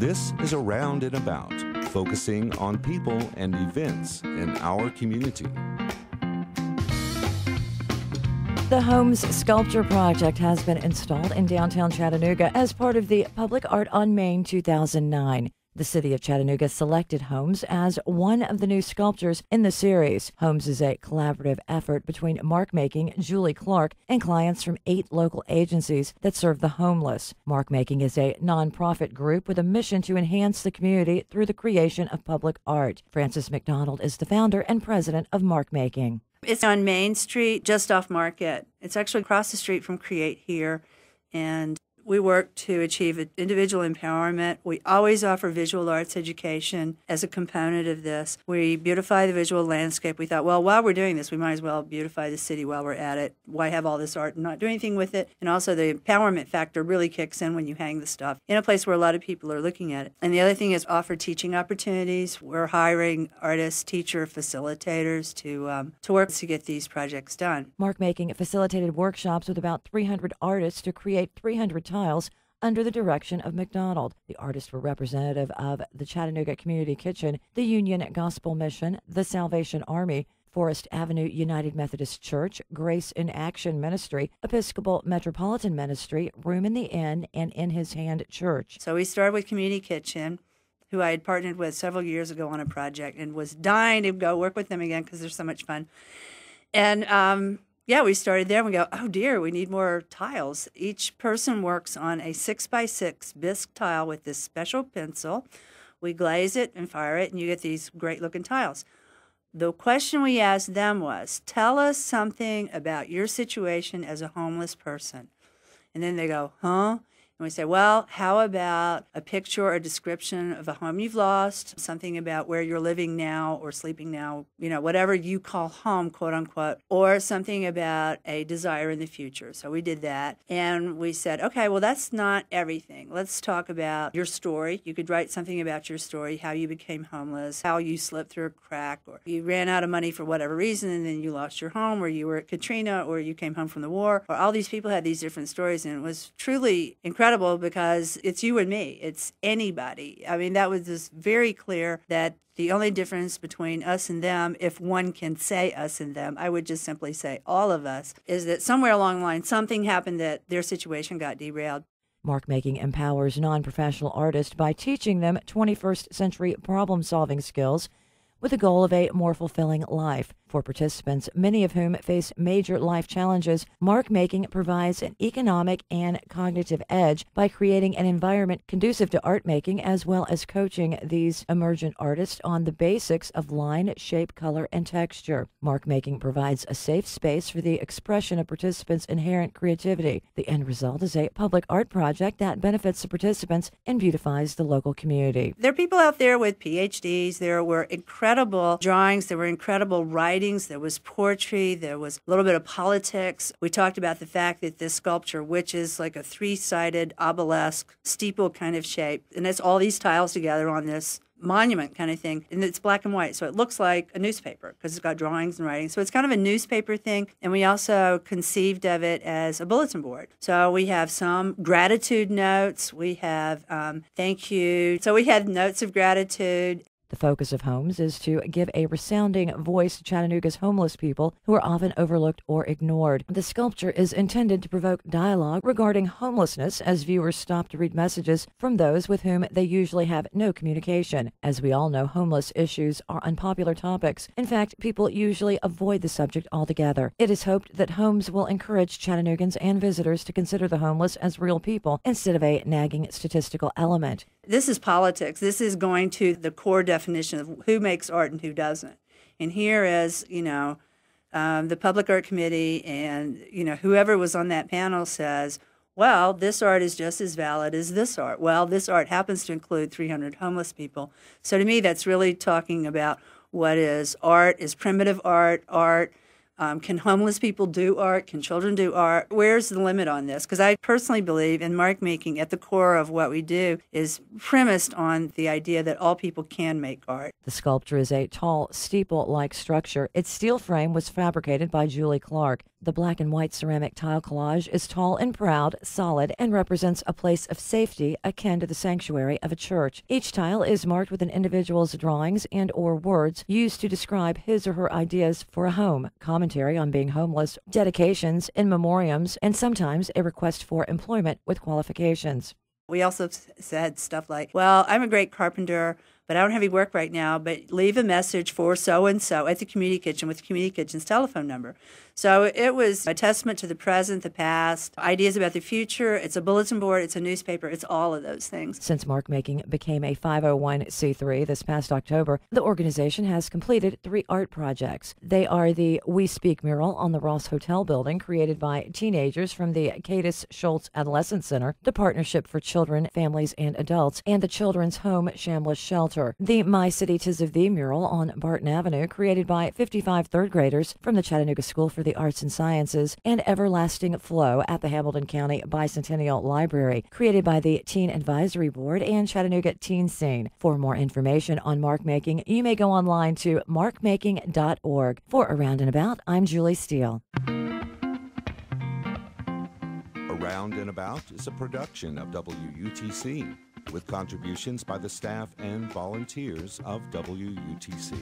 This is Around and About, focusing on people and events in our community. The Homes Sculpture Project has been installed in downtown Chattanooga as part of the Public Art on Main 2009. The city of Chattanooga selected Homes as one of the new sculptures in the series. Homes is a collaborative effort between Markmaking, Julie Clark, and clients from 8 local agencies that serve the homeless. Markmaking is a nonprofit group with a mission to enhance the community through the creation of public art. Frances McDonald is the founder and president of Markmaking. It's on Main Street, just off Market. It's actually across the street from Create here, and we work to achieve individual empowerment. We always offer visual arts education as a component of this. We beautify the visual landscape. We thought, well, while we're doing this, we might as well beautify the city while we're at it. Why have all this art and not do anything with it? And also the empowerment factor really kicks in when you hang the stuff in a place where a lot of people are looking at it. And the other thing is offer teaching opportunities. We're hiring artists, teacher, facilitators to work to get these projects done. Markmaking facilitated workshops with about 300 artists to create 300 tiles under the direction of McDonald. The artists were representative of the Chattanooga Community Kitchen, the Union Gospel Mission, the Salvation Army, Forest Avenue United Methodist Church, Grace in Action Ministry, Episcopal Metropolitan Ministry, Room in the Inn, and In His Hand Church. So we started with Community Kitchen, who I had partnered with several years ago on a project and was dying to go work with them again because they're so much fun. And yeah, we started there and we go, oh dear, we need more tiles. Each person works on a 6x6 bisque tile with this special pencil. We glaze it and fire it, and you get these great looking tiles. The question we asked them was, tell us something about your situation as a homeless person. And then they go, huh? And we say, well, how about a picture or description of a home you've lost, something about where you're living now or sleeping now, you know, whatever you call home, quote unquote, or something about a desire in the future. So we did that. And we said, okay, well, that's not everything. Let's talk about your story. You could write something about your story, how you became homeless, how you slipped through a crack, or you ran out of money for whatever reason, and then you lost your home, or you were at Katrina, or you came home from the war, or all these people had these different stories. And it was truly incredible because it's you and me. It's anybody. I mean, that was just very clear that the only difference between us and them, if one can say us and them, I would just simply say all of us, is that somewhere along the line, something happened that their situation got derailed. Markmaking empowers non-professional artists by teaching them 21st century problem-solving skills with the goal of a more fulfilling life. For participants, many of whom face major life challenges, Markmaking provides an economic and cognitive edge by creating an environment conducive to art making, as well as coaching these emergent artists on the basics of line, shape, color, and texture. Markmaking provides a safe space for the expression of participants' inherent creativity. The end result is a public art project that benefits the participants and beautifies the local community. There are people out there with PhDs. There were incredible drawings. There were incredible writings. There was poetry. There was a little bit of politics. We talked about the fact that this sculpture, which is like a 3-sided obelisk steeple kind of shape, and it's all these tiles together on this monument kind of thing, and it's black and white, so it looks like a newspaper because it's got drawings and writing. So it's kind of a newspaper thing, and we also conceived of it as a bulletin board. So we have some gratitude notes. We have thank you. So we had notes of gratitude. The focus of Homes is to give a resounding voice to Chattanooga's homeless people who are often overlooked or ignored. The sculpture is intended to provoke dialogue regarding homelessness as viewers stop to read messages from those with whom they usually have no communication. As we all know, homeless issues are unpopular topics. In fact, people usually avoid the subject altogether. It is hoped that Homes will encourage Chattanoogans and visitors to consider the homeless as real people instead of a nagging statistical element. This is politics. This is going to the core definition of who makes art and who doesn't. And here is, the Public Art Committee and, whoever was on that panel says, well, this art is just as valid as this art. Well, this art happens to include 300 homeless people. So to me, that's really talking about what is art, is primitive art, Can homeless people do art? Can children do art? Where's the limit on this? Because I personally believe in mark making at the core of what we do is premised on the idea that all people can make art. The sculpture is a tall, steeple-like structure. Its steel frame was fabricated by Julie Clark. The black and white ceramic tile collage is tall and proud, solid, and represents a place of safety akin to the sanctuary of a church. Each tile is marked with an individual's drawings and or words used to describe his or her ideas for a home, commentary on being homeless, dedications, in memoriams, and sometimes a request for employment with qualifications. We also said stuff like, well, I'm a great carpenter, but I don't have any work right now, but leave a message for so-and-so at the community kitchen with the community kitchen's telephone number. So it was a testament to the present, the past, ideas about the future. It's a bulletin board, it's a newspaper, it's all of those things. Since mark making became a 501c3 this past October, the organization has completed 3 art projects. They are the We Speak mural on the Ross Hotel building, created by teenagers from the Cadis Schultz Adolescent Center, the Partnership for Children, Families, and Adults, and the Children's Home Shambliss Shelter. The My City 'Tis of Thee mural on Barton Avenue, created by 55 third graders from the Chattanooga School for the Arts and Sciences, and Everlasting Flow at the Hamilton County Bicentennial Library, created by the Teen Advisory Board and Chattanooga Teen Scene. For more information on mark making, you may go online to markmaking.org. For Around and About, I'm Julie Steele. Around and About is a production of WUTC with contributions by the staff and volunteers of WUTC.